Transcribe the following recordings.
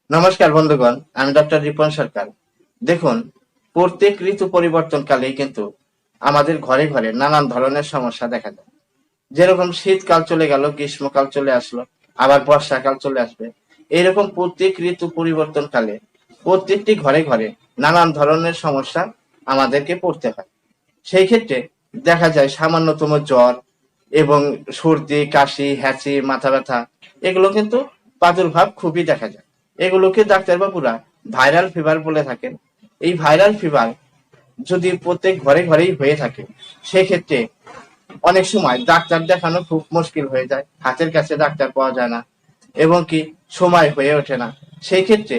নমস্কার বন্ধুগণ, আমি ডক্টর রিপন সরকার। দেখুন, প্রত্যেক ঋতু পরিবর্তনকালেই কিন্তু আমাদের ঘরে ঘরে নানান ধরনের সমস্যা দেখা যায়। যেরকম শীতকাল চলে গেল, গ্রীষ্মকাল চলে আসলো, আবার বর্ষাকাল চলে আসবে। এইরকম প্রত্যেক ঋতু পরিবর্তনকালে প্রত্যেকটি ঘরে ঘরে নানান ধরনের সমস্যা আমাদেরকে পড়তে হয়। সেই ক্ষেত্রে দেখা যায় সামান্যতম জ্বর এবং সর্দি, কাশি, হ্যাঁচি, মাথা ব্যথা এগুলো কিন্তু প্রাদুর্ভাব খুবই দেখা যায়। এগুলোকে ডাক্তারবাবুরা ভাইরাল ফিভার বলে থাকেন। এই ভাইরাল ফিভার যদি প্রত্যেক ঘরে ঘরেই হয়ে থাকে, সেক্ষেত্রে অনেক সময় ডাক্তার দেখানো খুব মুশকিল হয়ে যায়, হাতের কাছে ডাক্তার পাওয়া যায় না এবং কি সময় হয়ে ওঠে না। সেই ক্ষেত্রে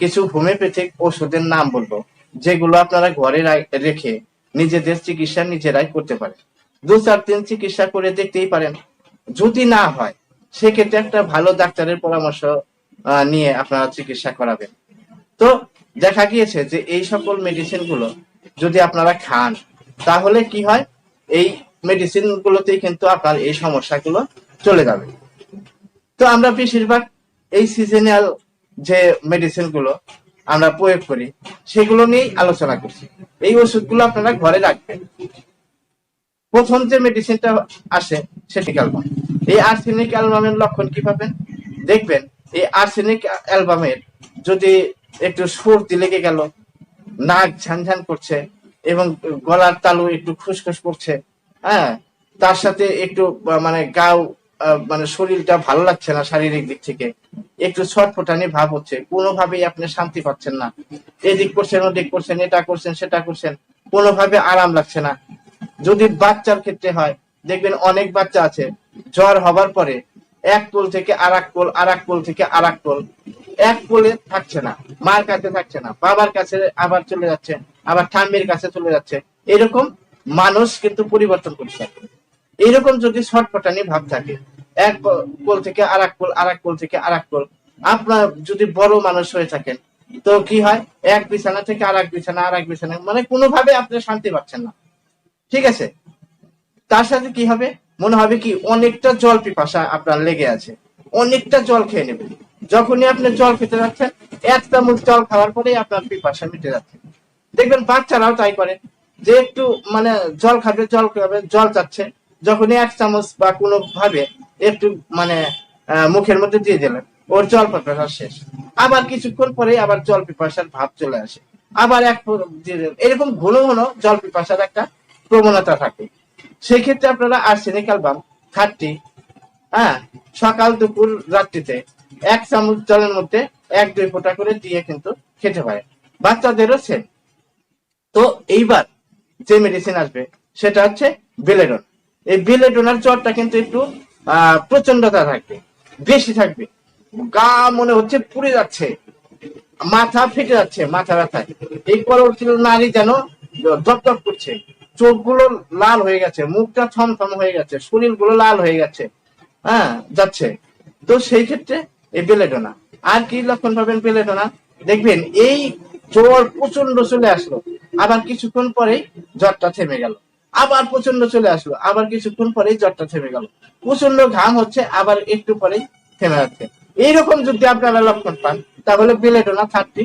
কিছু হোমিওপ্যাথিক ওষুধের নাম বলবো, যেগুলো আপনারা ঘরে রেখে নিজেদের চিকিৎসা নিজেরাই করতে পারেন। 2-4 দিন চিকিৎসা করে দেখতেই পারেন। যদি না হয়, সেক্ষেত্রে একটা ভালো ডাক্তারের পরামর্শ নিয়ে আপনারা চিকিৎসা করাবেন। তো দেখা গিয়েছে যে এই সকল মেডিসিন গুলো যদি আপনারা খান, তাহলে কি হয়, এই মেডিসিন গুলোতেই কিন্তু আপনার এই সমস্যাগুলো চলে যাবে। তো আমরা বেশিরভাগ এই সিজনাল যে মেডিসিন গুলো আমরা প্রয়োগ করি, সেগুলো নিয়েই আলোচনা করছি। এই ওষুধগুলো আপনারা ঘরে রাখবেন। প্রথম যে মেডিসিনটা আসে সেটি অ্যালবাম। এই আর্সেনিক অ্যালবামের লক্ষণ কি পাবেন? দেখবেন এই আর্সেনিক অ্যালবামের যদি একটু সর্দি লেগে গেল, নাক ঝানঝান করছে এবং গলার তালু একটু খুসখুস করছে, হ্যাঁ, তার সাথে একটু মানে গাও মানে শরীরটা ভালো লাগছে না, শারীরিক দিক থেকে একটু ছটফটানি ভাব হচ্ছে, কোনোভাবেই আপনি শান্তি পাচ্ছেন না, এদিক করছেন ওদিক করছেন, এটা করছেন সেটা করছেন, কোনোভাবে আরাম লাগছে না। যদি বাচ্চার ক্ষেত্রে হয়, দেখবেন অনেক বাচ্চা আছে জ্বর হবার পরে এক কোল থেকে আর এক কোল, আর এক কোল থেকে আর এক কোল, এক কোলে থাকছে না, মার কাছে থাকছে না, বাবার কাছে আবার চলে যাচ্ছে, আবার ঠাম্মির কাছে চলে যাচ্ছে। এরকম মানুষ কিন্তু পরিবর্তন করছে। এইরকম যদি ছটফটানি ভাব থাকে, এক কোল থেকে আর এক কোল, আর এক কোল থেকে আর এক কোল, আপনার যদি বড় মানুষ হয়ে থাকেন, তো কি হয়, এক বিছানা থেকে আর এক বিছানা, আর এক বিছানা, মানে কোনোভাবে আপনি শান্তি পাচ্ছেন না। ঠিক আছে, তার সাথে কি হবে, মনে হবে কি অনেকটা জল পিপাসা আপনার লেগে আছে, অনেকটা জল খেয়ে নেবেন। যখনই আপনি জল খেতে যাচ্ছেন, 1 চামচ জল খাওয়ার পরেই আপনার পিপাসা মিটে যাচ্ছে। দেখবেন বাচ্চারাও তাই করে, যে একটু মানে জল খাবে, জল খাবে, জল চাচ্ছে, যখনই 1 চামচ বা কোনো ভাবে একটু মানে মুখের মধ্যে দিয়ে দিলেন, ওর জল পিপাসা শেষ। আবার কিছুক্ষণ পরে আবার জল পিপাসার ভাব চলে আসে, আবার দিয়ে দিলেন। এরকম ঘন ঘন জল পিপাসার একটা প্রবণতা থাকে। সেক্ষেত্রে আপনারা আর্সেনিক অ্যালবাম 30, হ্যাঁ, সকাল দুপুর রাত্রিতে 1 চামচ জলের মধ্যে 1-2 ফোঁটা করে দিয়ে কিন্তু খেতে পারে। বাচ্চাদেরও সেম। তো এইবার যে মেডিসিন আসবে সেটা হচ্ছে বেলেডন। এই বেলেডোনার জ্বরটা কিন্তু একটু প্রচন্ডতা থাকবে, বেশি থাকবে, গা মনে হচ্ছে পুড়ে যাচ্ছে, মাথা ফেটে যাচ্ছে মাথা ব্যথায়, এই পরবর্তী নারী যেন দপদপ করছে, চোখগুলো লাল হয়ে গেছে, মুখটা থমথম হয়ে গেছে, শরীরগুলো লাল হয়ে গেছে, হ্যাঁ, যাচ্ছে। তো সেই ক্ষেত্রে এই বেলেডোনা। আর কি লক্ষণ পাবেন বেলেডোনা? দেখবেন এই জ্বর প্রচন্ড চলে আসলো, আবার কিছুক্ষণ পরেই জ্বরটা থেমে গেল, আবার প্রচন্ড চলে আসলো, আবার কিছুক্ষণ পরেই জ্বরটা থেমে গেল, প্রচন্ড ঘাম হচ্ছে, আবার একটু পরেই থেমে যাচ্ছে। এইরকম যদি আপনারা লক্ষণ পান, তাহলে বেলেডোনা 30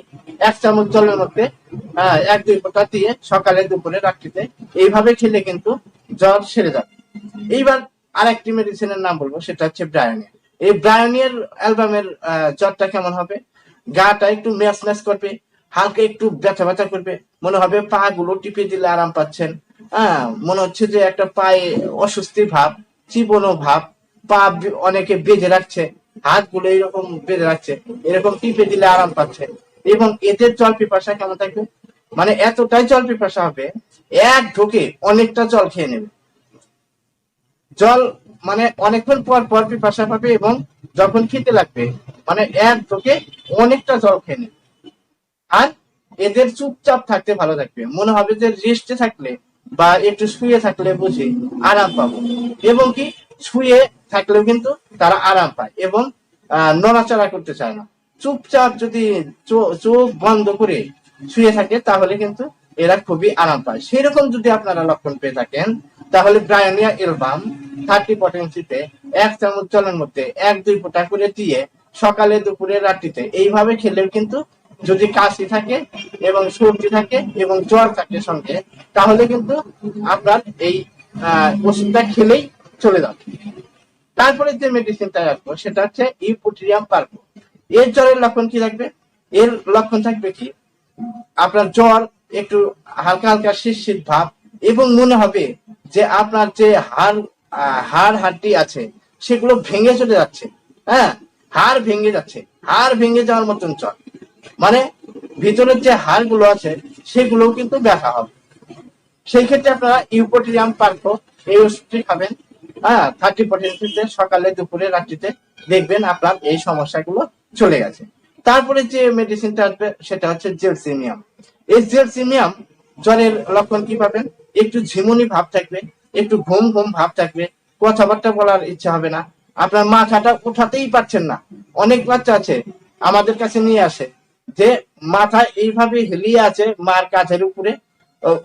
1 চামচ জলের মধ্যে 1-2 ফোঁটা দিয়ে সকালে দুপুরে রাত্রিতে এইভাবে খেলে কিন্তু জ্বর সেরে যাবে। এইবার আরেকটি মেডিসিনের নাম বলবো, সেটা হচ্ছে ব্রায়োনিয়া। এই ব্রায়োনিয়ার অ্যালবামের জ্বরটা কেমন হবে? গাটা একটু ম্যাচ ম্যাচ করবে, হালকা একটু ব্যথা ব্যথা করবে, মনে হবে পা গুলো টিপে দিলে আরাম পাচ্ছেন, হ্যাঁ, মনে হচ্ছে যে একটা পায়ে অস্বস্তি ভাব, চিবনো ভাব, পা অনেকে বেঁধে রাখছে, হাতগুলো এইরকম বেঁধে রাখছে, এরকম টিপে দিলে আরাম পাচ্ছে। এবং এদের জল পিপাসা কেমন থাকবে, মানে এতটাই জল পিপাসা হবে, এক ঢোকে অনেকটা জল খেয়ে নেবে। জল মানে অনেকক্ষণ পর পর পিপাসা পাবে এবং যখন খেতে লাগবে, মানে এক ঢোকে অনেকটা জল খেয়ে নেবে। আর এদের চুপচাপ থাকতে ভালো লাগবে, মনে হবে যে রেস্টে থাকলে বা একটু শুয়ে থাকলে বুঝি আরাম পাবো, এবং কি শুয়ে থাকলেও কিন্তু তারা আরাম পায় এবং নড়াচড়া করতে চায় না। চুপচাপ যদি চোখ বন্ধ করে শুয়ে থাকে, তাহলে কিন্তু এরা খুবই আরাম পায়। সেরকম যদি আপনারা লক্ষণ পেয়ে থাকেন, তাহলে ব্রায়োনিয়া অ্যালবাম 30 পটেন্সিতে 1 চামচ জলের মধ্যে 1-2 ফোঁটা করে দিয়ে সকালে দুপুরে রাত্রিতে এইভাবে খেলেও কিন্তু যদি কাশি থাকে এবং সর্দি থাকে এবং জ্বর থাকে সঙ্গে, তাহলে কিন্তু আপনার এই ওষুধটা খেলেই চলে যাবে। তারপরে যে মেডিসিনটা আসবো সেটা হচ্ছে ইউপোট্রিয়াম পার্কো। এর জ্বরের লক্ষণ কি থাকবে? এর লক্ষণ থাকবে কি, আপনার জ্বর, একটু হালকা হালকা শীত ভাব, এবং মনে হবে যে আপনার যে হাড় হাড্ডি আছে সেগুলো ভেঙে চলে যাচ্ছে। হ্যাঁ, হাড় ভেঙে যাচ্ছে, হাড় ভেঙে যাওয়ার মতন জ্বর, মানে ভিতরের যে হাড় গুলো আছে সেগুলোও কিন্তু ব্যথা হবে। সেই ক্ষেত্রে আপনারা ইউপোট্রিয়াম পার্কো এই ওষুধটি খাবেন। হ্যাঁ, 30% সকালে দুপুরে রাত্রিতে, দেখবেন আপনার এই সমস্যাগুলো চলে গেছে। তারপরে যে মেডিসিনটা আসবে সেটা হচ্ছে জেলসিমিয়াম। এই জেলসিমিয়াম জ্বরের লক্ষণ কি পাবেন? একটু ঝিমুনি ভাব থাকবে, একটু ঘুম ঘুম ভাব থাকবে, কথাবার্তা বলার ইচ্ছা হবে না, আপনার মাথাটা উঠাতেই পারছেন না। অনেক বাচ্চা আছে আমাদের কাছে নিয়ে আসে যে মাথা এইভাবে হেলিয়ে আছে মার কাঁধের উপরে,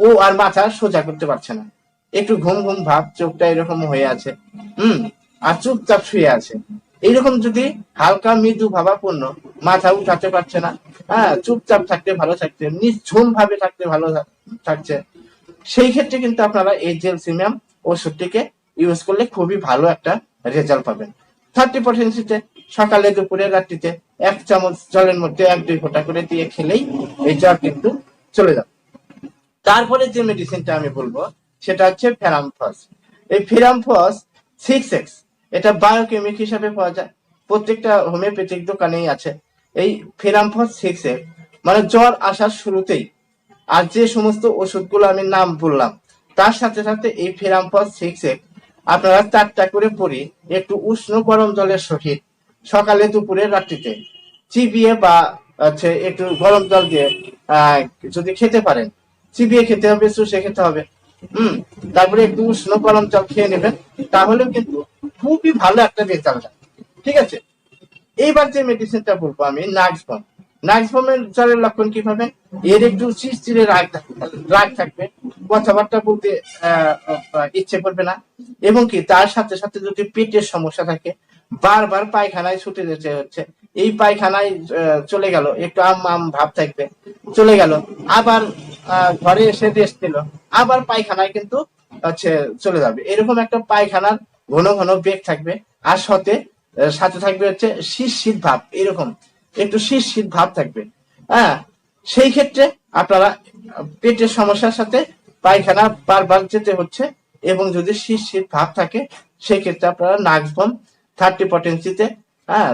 ও আর মাথা সোজা করতে পারছে না, একটু ঘুম ঘুম ভাব, চোখটা এরকম হয়ে আছে, আর চুপচাপ শুয়ে আছে। এইরকম যদি হালকা মৃদু ভাবাপূর্ণ, মাথা উঠাতে পারছে না, হ্যাঁ, চুপচাপ থাকতে ভালো থাকছে, নিঝুম ভাবে থাকতে ভালো থাকছে, সেই ক্ষেত্রে কিন্তু আপনারা এই জেলসিমিয়াম ওষুধটিকে ইউজ করলে খুবই ভালো একটা রেজাল্ট পাবেন। 30% সকালে দুপুরে রাত্রিতে 1 চামচ জলের মধ্যে 1-2 ফোঁটা করে দিয়ে খেলেই এই জ্বর কিন্তু চলে যাবে। তারপরে যে মেডিসিনটা আমি বলবো সেটা হচ্ছে ফেরামফস। এই ফেরামফস 6x, এটা বায়োকেমিক হিসাবে পাওয়া যায়, প্রত্যেকটা হোমিওপ্যাথিক দোকানেই আছে। এই ফেরামফস 6x মানে জ্বর আসার শুরুতেই, আর যে সমস্ত ওষুধগুলো আমি নাম বললাম তার সাথে সাথে এই ফেরামফস 6x আপনারা 4টা করে পরি একটু উষ্ণ গরম জলের সহিত সকালে দুপুরে রাত্রিতে চিবিয়ে বা একটু গরম জল দিয়ে যদি খেতে পারেন, চিবিয়ে খেতে হবে, চুষে খেতে হবে, তারপরে একটু উষ্ণ গরম জল খেয়ে নেবেন, তাহলেও কিন্তু খুবই ভালো একটা রেজাল্ট হয়। ঠিক আছে, এইবার যে মেডিসিনটা বলবো আমি, নাক্সভম। নাক্সভমের জ্বরের লক্ষণ কি পাবেন? এর একটু চিড়চিড়ে রাগ থাকবে, কথাবার্তা বলতে ইচ্ছে করবে না, এবং কি তার সাথে সাথে যদি পেটের সমস্যা থাকে, বারবার পায়খানায় ছুটে যেতে হচ্ছে, এই পায়খানায় চলে গেল, একটু আম ভাব থাকবে, চলে গেল, আবার ঘরে এসে রেস্ট নিল, আবার পায়খানায় কিন্তু চলে যাবে, এরকম একটা পায়খানার ঘন ঘন বেগ থাকবে, আর সাথে থাকবে হচ্ছে শীত ভাব, এরকম একটু শীত ভাব থাকবে। হ্যাঁ, সেই ক্ষেত্রে আপনারা পেটের সমস্যার সাথে পায়খানা বারবার যেতে হচ্ছে এবং যদি শীত ভাব থাকে, সেই ক্ষেত্রে আপনারা নাক্সভম 30%, হ্যাঁ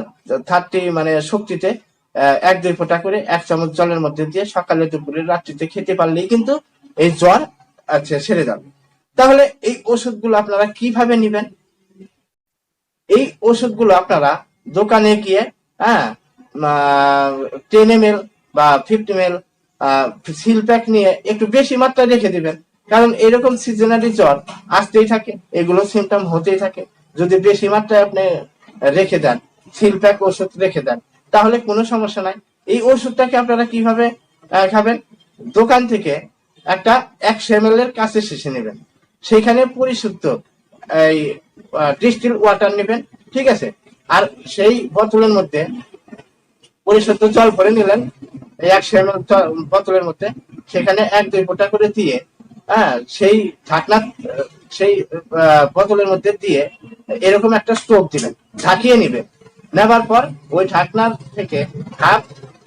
30 মানে শক্তিতে 1-2 ফোঁটা করে 1 চামচ জলের মধ্যে দিয়ে সকালে দুপুরে রাত্রিতে খেতে পারলেই কিন্তু এই জ্বর সেরে যাবে। তাহলে এই ওষুধগুলো আপনারা কিভাবে নিবেন? এই ওষুধগুলো আপনারা দোকানে গিয়ে, হ্যাঁ, 10 ml বা 50 ml সিল প্যাক নিয়ে একটু বেশি মাত্রায় রেখে দিবেন, কারণ এরকম সিজনালি জ্বর আসতেই থাকে, এগুলো সিমটম হতেই থাকে। যদি বেশি মাত্রায় আপনি রেখে দেন, সিল প্যাক ওষুধ রেখে দেন, তাহলে কোনো সমস্যা নাই। এই ওষুধটাকে আপনারা কিভাবে খাবেন? দোকান থেকে একটা 100 ml এর কাছে শিশি নেবেন, সেখানে পরিশুদ্ধ এই ডিস্টিল ওয়াটার নেবেন, ঠিক আছে, আর সেই বোতলের মধ্যে পরিশুদ্ধ জল ভরে নিলেন, 100 ml বোতলের মধ্যে, সেখানে 1-2 ফোঁটা করে দিয়ে, হ্যাঁ, সেই ঢাকনা সেই বোতলের মধ্যে দিয়ে এরকম একটা স্টোভ দিবেন, ঢাকিয়ে নিবেন, নেবার পর ওই ঢাকনার থেকে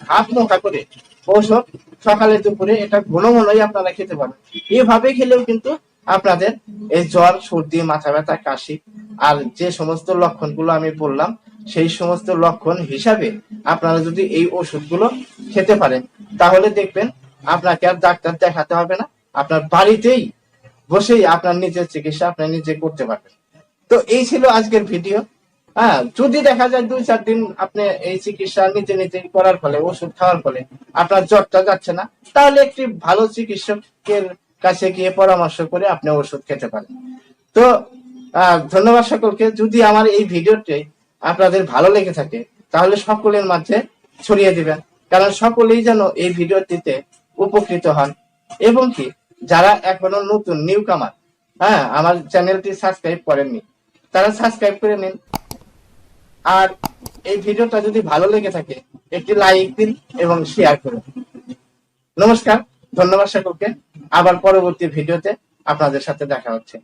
হাফ মোটা করে ঔষধ সকালে দুপুরে এটা ঘন ঘনই আপনারা খেতে পারেন। এভাবে খেলেও কিন্তু আপনাদের এই জ্বর, সর্দি, মাথা ব্যথা, কাশি আর যে সমস্ত লক্ষণগুলো আমি বললাম, সেই সমস্ত লক্ষণ হিসাবে আপনারা যদি এই ওষুধগুলো খেতে পারেন, তাহলে দেখবেন আপনাকে আর ডাক্তার দেখাতে হবে না, আপনার বাড়িতেই বসেই আপনার নিজের চিকিৎসা আপনি নিজে করতে পারবেন। তো এই ছিল আজকের ভিডিও। হ্যাঁ, যদি দেখা যায় 2-4 দিন আপনি এই চিকিৎসা নিজে নিজে করার ফলে, ওষুধ খাওয়ার ফলে আপনার জ্বরটা যাচ্ছে না, তাহলে একটি ভালো চিকিৎসকের কাছে গিয়ে পরামর্শ করে আপনি ওষুধ খেতে পারেন। তো ধন্যবাদ সকলকে। যদি আমার এই ভিডিওটি আপনাদের ভালো লেগে থাকে, তাহলে সকলের মাঝে ছড়িয়ে দিবেন, কারণ সকলেই যেন এই ভিডিওটিতে উপকৃত হন, এবং কি যারা এখনো নতুন নিউ কামার, হ্যাঁ, আমার চ্যানেলটি সাবস্ক্রাইব করেননি, তারা সাবস্ক্রাইব করে নিন। আর এই ভিডিওটা যদি ভালো লেগে থাকে একটি লাইক দিন এবং শেয়ার করুন। নমস্কার, ধন্যবাদ সকলকে। আবার পরবর্তী ভিডিওতে আপনাদের সাথে দেখা হচ্ছে।